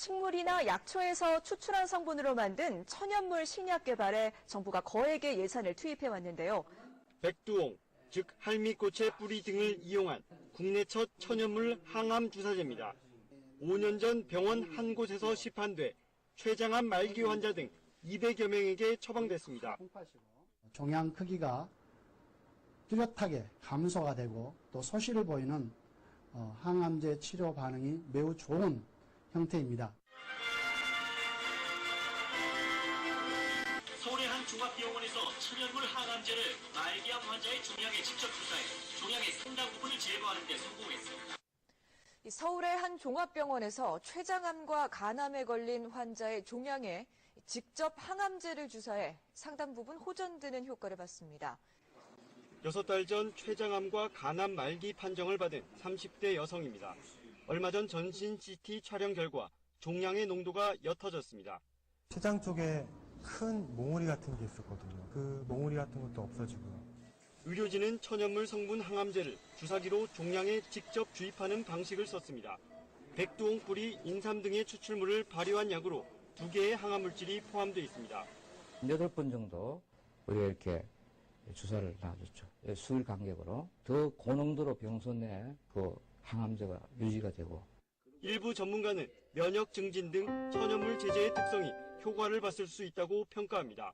식물이나 약초에서 추출한 성분으로 만든 천연물 식약 개발에 정부가 거액의 예산을 투입해 왔는데요. 백두옹, 즉 할미꽃의 뿌리 등을 이용한 국내 첫 천연물 항암 주사제입니다. 5년 전 병원 한 곳에서 시판돼 췌장암 말기 환자 등 200여 명에게 처방됐습니다. 종양 크기가 뚜렷하게 감소가 되고 또 소실을 보이는 항암제 치료 반응이 매우 좋은 형태입니다. 서울의 한 종합병원에서 천연물 항암제를 말기암 환자의 종양에 직접 주사해 종양의 상당 부분을 제거하는 데 성공했습니다. 서울의 한 종합병원에서 췌장암과 간암에 걸린 환자의 종양에 직접 항암제를 주사해 상당 부분 호전되는 효과를 봤습니다. 6달 전 췌장암과 간암 말기 판정을 받은 30대 여성입니다. 얼마 전 전신 CT 촬영 결과 종양의 농도가 옅어졌습니다. 췌장 쪽에 큰 몽우리 같은 게 있었거든요. 그 몽우리 같은 것도 없어지고요. 의료진은 천연물 성분 항암제를 주사기로 종양에 직접 주입하는 방식을 썼습니다. 백두옹 뿌리, 인삼 등의 추출물을 발효한 약으로 2개의 항암물질이 포함되어 있습니다. 8번 정도 우리가 이렇게 주사를 놔줬죠. 수일 간격으로 더 고농도로 병소 내에 그 항암제가 유지가 되고. 일부 전문가는 면역 증진 등 천연물 제제의 특성이 효과를 봤을 수 있다고 평가합니다.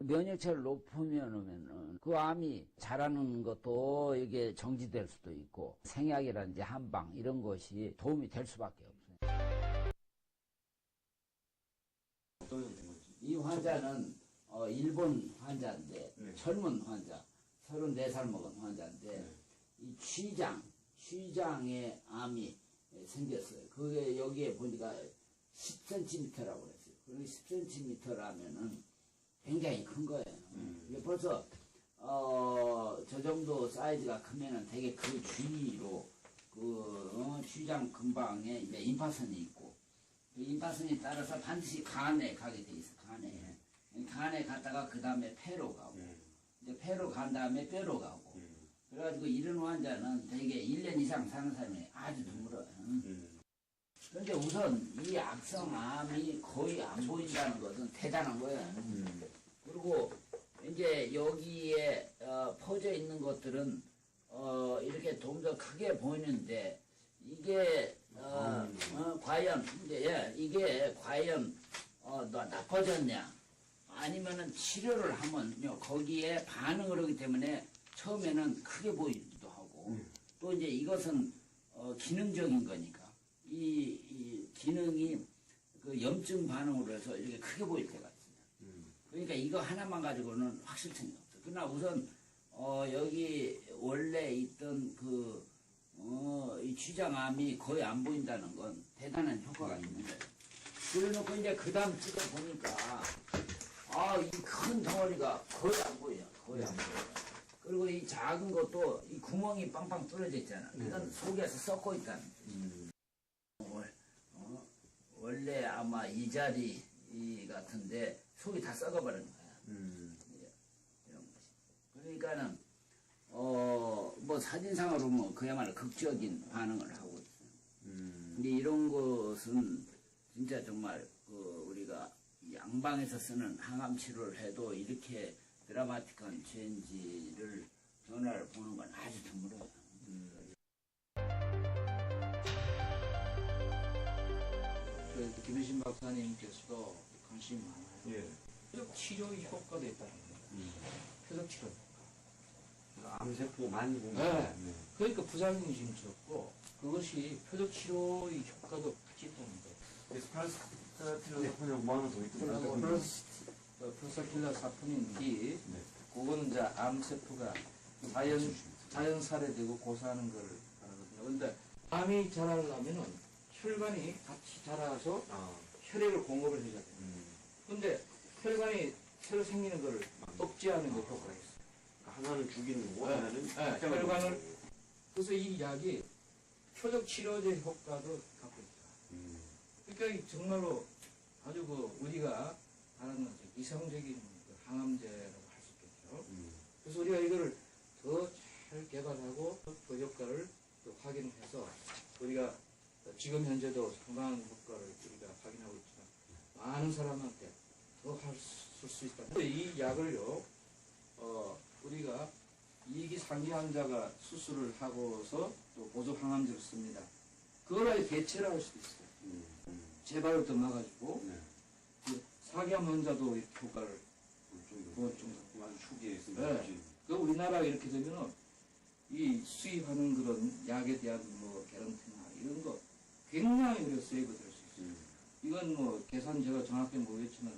면역체를 높으면 그 암이 자라는 것도 이게 정지될 수도 있고 생약이라든지 한방 이런 것이 도움이 될 수밖에 없어요. 이 환자는 일본 환자인데 젊은 환자 34살 먹은 환자인데 이 취장에 암이 생겼어요. 그게 여기에 보니까 10cm라고 그랬어요. 그리고 10cm라면은 굉장히 큰 거예요. 이게 벌써 저 정도 사이즈가 크면은 되게 그 주위로 취장 근방에 이제 임파선이 있고 그 임파선이 따라서 반드시 간에 가게 돼 있어. 간에 갔다가 그 다음에 폐로 가고 이제 폐로 간 다음에 뼈로 가고 그래가지고 이런 환자는 되게 1년 이상 사는 사람이 아주 드물어요. 그런데 우선 이 악성암이 거의 안 보인다는 것은 대단한 거예요. 그리고 이제 여기에 퍼져 있는 것들은 이렇게 좀 더 크게 보이는데 이게 과연 이게 과연 나빠졌냐 아니면은 치료를 하면요 거기에 반응을 하기 때문에 처음에는 크게 보이기도 하고 또 이제 이것은 기능적인 거니까 이 기능이 그 염증 반응으로 해서 이렇게 크게 보일 때가 있어요. 그러니까 이거 하나만 가지고는 확실성이 없어요. 그러나 우선 여기 원래 있던 이 취장암이 거의 안 보인다는 건 대단한 효과가 있는 거예요. 그래놓고 이제 그 다음 찍어 보니까 이 큰 덩어리가 거의 안 보여요. 거의 안 보여요. 그리고 이 작은 것도 이 구멍이 빵빵 뚫어져 있잖아. 이건 속에서 썩고 있다는 거예요. 원래 아마 이 자리 같은데 속이 다 썩어버린 거야. 이런 것이. 그러니까는 뭐 사진상으로 뭐 그야말로 극적인 반응을 하고 있어요. 근데 이런 것은 진짜 정말 우리가 양방에서 쓰는 항암 치료를 해도 이렇게 드라마틱한 체인지를 변화를 보는 건 아주 드물어요. 김혜신 박사님께서도 관심이 많아요. 표적 치료의 효과도 있다는 거예요. 표적 치료 효과. 암세포 많이 보면. 네. 그러니까 부작용이 지금 적고 그것이 표적 치료의 효과도 같이 있다는 거예요. 프라스타틸러 사포닌 뭐 하나 더 있더라고요. 프로스타킬라 사포닌 D, 그거는 이제 암세포가 자연 살해되고 고사하는 걸 말하거든요. 근데 암이 자라려면은 혈관이 같이 자라서 혈액을 공급을 해줘야 돼요. 근데 혈관이 새로 생기는 걸 억제하는 게 효과가 있어요. 하나는 죽이는 거고 하나는 혈관을. 그래서 이 약이 표적 치료제 효과도 갖고 있다. 그러니까 정말로 아주 우리가 하는 이상적인 항암제라고 할 수 있겠죠. 그래서 우리가 이거를 더 잘 개발하고 그 효과를 또 확인해서 우리가 지금 현재도 상당한 효과를 우리가 아는 사람한테 더 할 수 있다. 이 약을요, 우리가 이기 상기 환자가 수술을 하고서 또 보조 항암제를 씁니다. 그거를 대체를 할 수도 있어요. 재발을 더 막아주고, 그 사기암 환자도 이렇게 효과를 좀 아주 초기에 네. 그 우리나라가 이렇게 되면은 이 수입하는 그런 약에 대한 뭐 개런티나 이런 거 굉장히 우리가 세이브 될 수 있어요. 이건 뭐 계산 제가 정확히 모르겠지만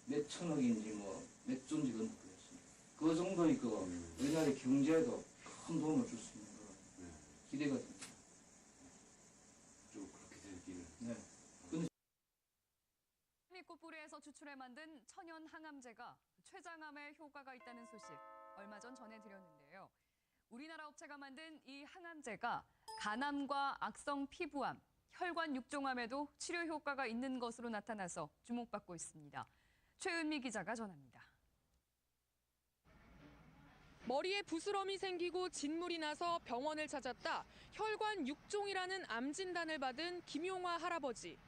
몇 천억인지 뭐 몇 조인지 그건 모르겠습니다. 그 정도의 그 우리나라의 경제에도 큰 도움을 줄 수 있는 그런 기대가 됩니다. 좀 그렇게 되기를. 네. 꽃뿌리에서 추출해 만든 천연 항암제가 췌장암에 효과가 있다는 소식 얼마 전 전해드렸는데요. 우리나라 업체가 만든 이 항암제가 간암과 악성 피부암, 혈관 육종암에도 치료 효과가 있는 것으로 나타나서 주목받고 있습니다. 최은미 기자가 전합니다. 머리에 부스럼이 생기고 진물이 나서 병원을 찾았다. 혈관 육종이라는 암 진단을 받은 김용화 할아버지.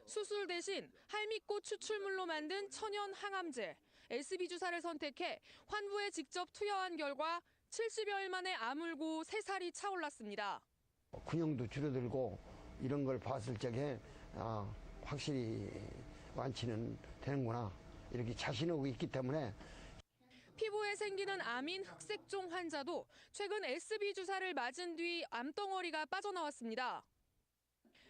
수술 대신 할미꽃 추출물로 만든 천연 항암제, SB 주사를 선택해 환부에 직접 투여한 결과 70여일 만에 아물고 새살이 차올랐습니다. 근육도 줄어들고 이런 걸 봤을 적에 확실히 완치는 되는구나 이렇게 자신하고 있기 때문에. 피부에 생기는 암인 흑색종 환자도 최근 SB 주사를 맞은 뒤 암덩어리가 빠져나왔습니다.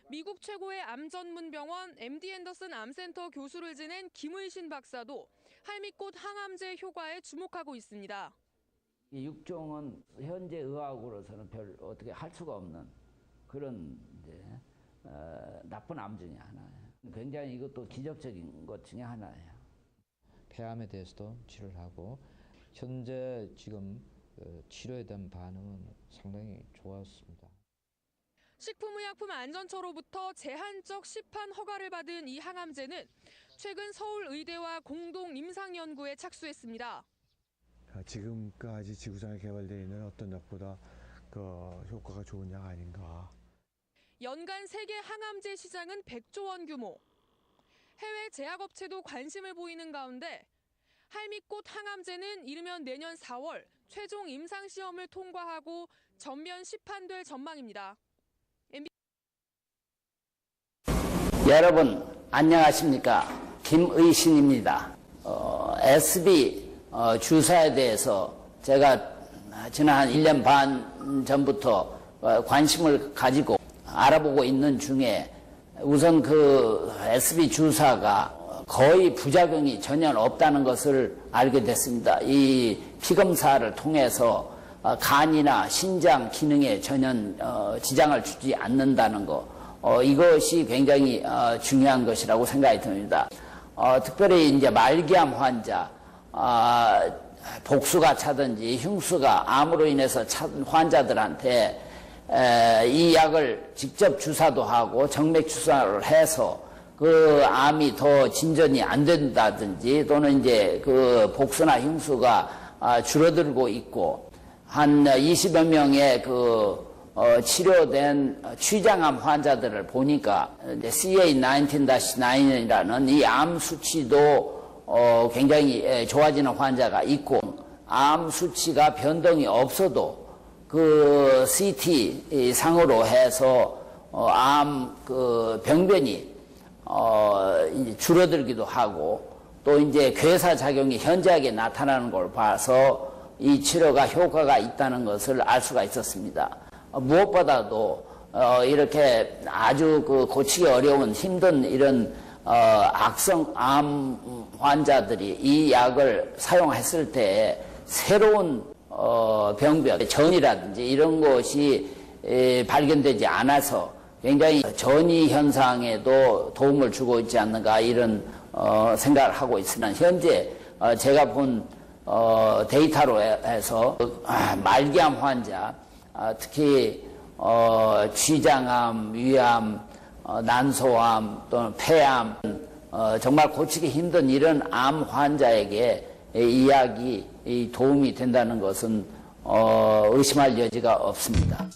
미국 최고의 암 전문 병원 MD 앤더슨 암센터 교수를 지낸 김의신 박사도 할미꽃 항암제 효과에 주목하고 있습니다. 이 육종은 현재 의학으로서는 별 어떻게 할 수가 없는 그런 이제 나쁜 암 중에 하나예요. 굉장히 이것도 기적적인 것 중에 하나예요. 폐암에 대해서도 치료를 하고 현재 지금 치료에 대한 반응은 상당히 좋았습니다. 식품의약품안전처로부터 제한적 시판 허가를 받은 이 항암제는 최근 서울의대와 공동 임상연구에 착수했습니다. 지금까지 지구상에 개발되어 있는 어떤 약보다 그 효과가 좋은 약 아닌가. 연간 세계 항암제 시장은 100조 원 규모. 해외 제약업체도 관심을 보이는 가운데 할미꽃 항암제는 이르면 내년 4월 최종 임상시험을 통과하고 전면 시판될 전망입니다. 여러분 안녕하십니까? 김의신입니다. SB 주사에 대해서 제가 지난 한 1년 반 전부터 관심을 가지고 알아보고 있는 중에 우선 그 SB 주사가 거의 부작용이 전혀 없다는 것을 알게 됐습니다. 이 피검사를 통해서 간이나 신장 기능에 전혀 지장을 주지 않는다는 거, 이것이 굉장히 중요한 것이라고 생각이 듭니다. 특별히 이제 말기암 환자, 복수가 차든지 흉수가 암으로 인해서 찬 환자들한테 이 약을 직접 주사도 하고 정맥 주사를 해서 그 암이 더 진전이 안 된다든지 또는 이제 그 복수나 흉수가 줄어들고 있고 한 20여 명의 그 치료된 췌장암 환자들을 보니까 CA19-9이라는 이 암 수치도 굉장히 좋아지는 환자가 있고 암 수치가 변동이 없어도 그 CT 상으로 해서 암 그 병변이 이제 줄어들기도 하고 또 이제 괴사 작용이 현저하게 나타나는 걸 봐서 이 치료가 효과가 있다는 것을 알 수가 있었습니다. 무엇보다도 이렇게 아주 그 고치기 어려운 힘든 이런 악성 암 환자들이 이 약을 사용했을 때 새로운 병변, 전이라든지 이런 것이 발견되지 않아서 굉장히 전이 현상에도 도움을 주고 있지 않는가 이런 생각을 하고 있으나 현재 제가 본 데이터로 해서 말기암 환자, 특히 췌장암, 위암, 난소암 또는 폐암 정말 고치기 힘든 이런 암 환자에게 이 약이 도움이 된다는 것은 의심할 여지가 없습니다.